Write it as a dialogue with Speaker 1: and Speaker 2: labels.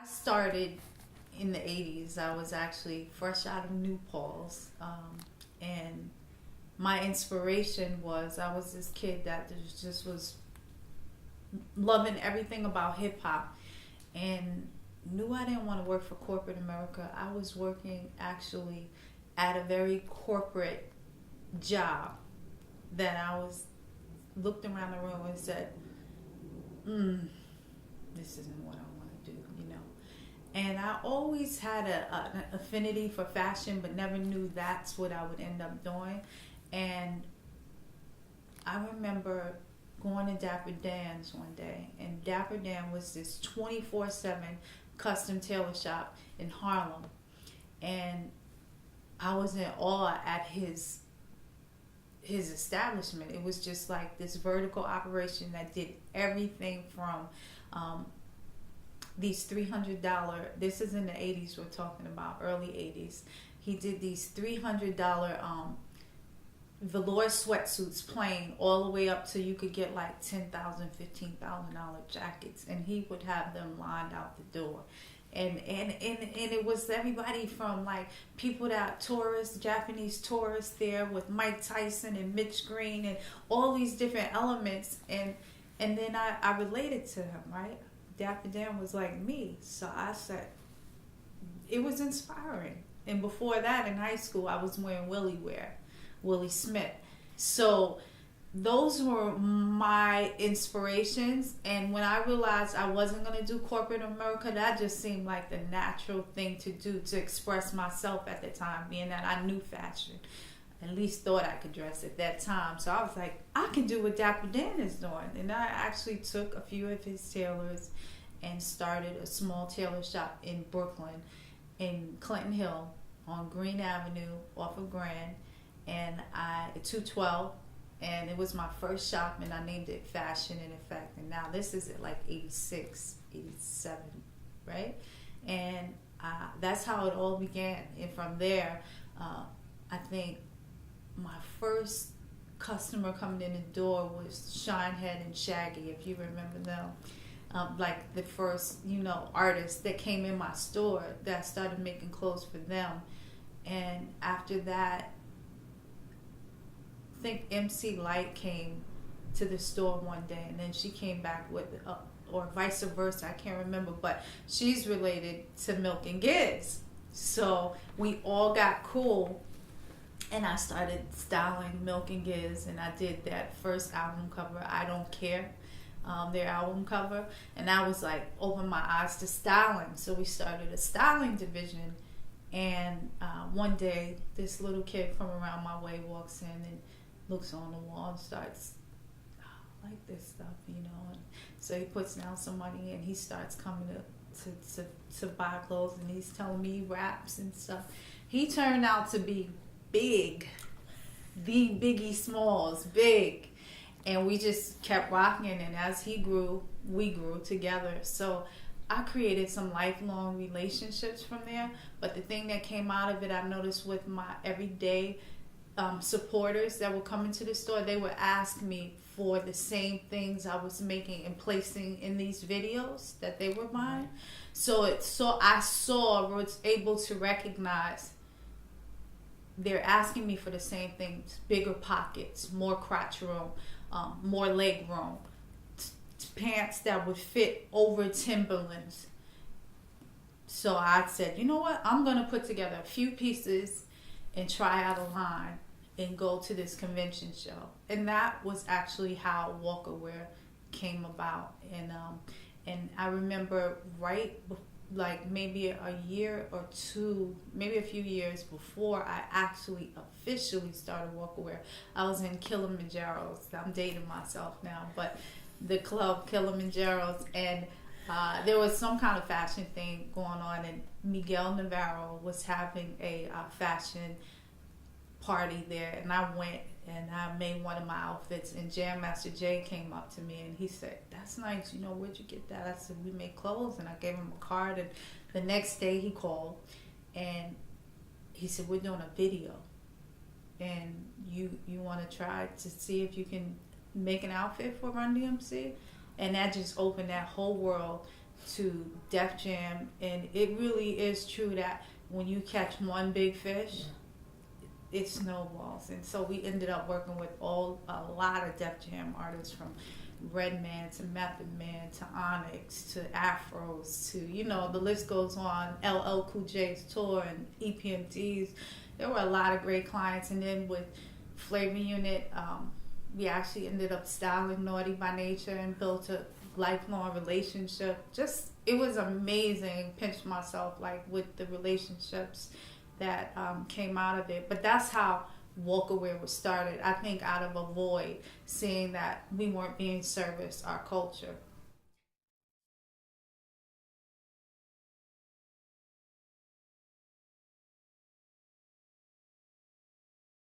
Speaker 1: I started in the 80s. I was actually fresh out of New Paltz. And my inspiration was I was this kid that just was loving everything about hip hop and knew I didn't want to work for corporate America. I was working actually at a very corporate job that I was looked around the room and said, this isn't what I want to do. And I always had an affinity for fashion, but never knew that's what I would end up doing. And I remember going to Dapper Dan's one day, and Dapper Dan was this 24/7 custom tailor shop in Harlem. And I was in awe at his establishment. It was just like this vertical operation that did everything from these $300. This is in the 80s. We're talking about early 80s. He did these $300 velour sweatsuits, plain, all the way up to you could get like $10,000, $15,000 jackets, and he would have them lined out the door. And it was everybody from like people that tourists, Japanese tourists there with Mike Tyson and Mitch Green and all these different elements. And then I related to him, right? Dapper Dan was like me. So I said, it was inspiring. And before that, in high school, I was wearing Willie wear, Willie Smith. So those were my inspirations. And when I realized I wasn't going to do corporate America, that just seemed like the natural thing to do to express myself at the time, being that I knew fashion. At least thought I could dress at that time. So I was like, I can do what Dapper Dan is doing. And I actually took a few of his tailors and started a small tailor shop in Brooklyn, in Clinton Hill, on Green Avenue, off of Grand, and 212. And it was my first shop, and I named it Fashion in Effect. And now this is at like 86, 87, right? And that's how it all began. And from there, I think my first customer coming in the door was Shinehead and Shaggy, if you remember them. Like the first, artists that came in my store that started making clothes for them. And after that, I think MC Light came to the store one day, and then she came back with, or vice versa, I can't remember, but she's related to Milk and Giz. So we all got cool, and I started styling Milk and Giz, and I did that first album cover, I Don't Care, their album cover, and I was like, opened my eyes to styling. So we started a styling division, and one day this little kid from around my way walks in and looks on the wall and starts, I like this stuff, And so he puts down some money and he starts coming to buy clothes, and he's telling me he raps and stuff. He turned out to be big, the Biggie Smalls, big. And we just kept rocking, and as he grew, we grew together. So I created some lifelong relationships from there. But the thing that came out of it, I noticed with my everyday supporters that would come into the store, they would ask me for the same things I was making and placing in these videos that they were buying. So I was able to recognize they're asking me for the same things: bigger pockets, more crotch room, more leg room, pants that would fit over Timberlands. So I said, you know what? I'm going to put together a few pieces and try out a line and go to this convention show. And that was actually how Walker Wear came about. And I remember like maybe a year or two, maybe a few years before I actually officially started Walker Wear, I was in Kilimanjaro's. I'm dating myself now, but the club Kilimanjaro's, and there was some kind of fashion thing going on, and Miguel Navarro was having a fashion party there, and I went and I made one of my outfits, and Jam Master Jay came up to me and he said, that's nice, where'd you get that? I said, we make clothes. And I gave him a card, and the next day he called and he said, we're doing a video, and you want to try to see if you can make an outfit for Run DMC? And that just opened that whole world to Def Jam, and it really is true that when you catch one big fish, it snowballs. And so we ended up working with a lot of Def Jam artists, from Redman to Method Man to Onyx to Afros to, the list goes on. LL Cool J's tour and EPMDs. There were a lot of great clients. And then with Flavor Unit, we actually ended up styling Naughty by Nature and built a lifelong relationship. Just, it was amazing. Pinched myself like with the relationships that came out of it. But that's how Walkaware was started. I think out of a void, seeing that we weren't being serviced, our culture.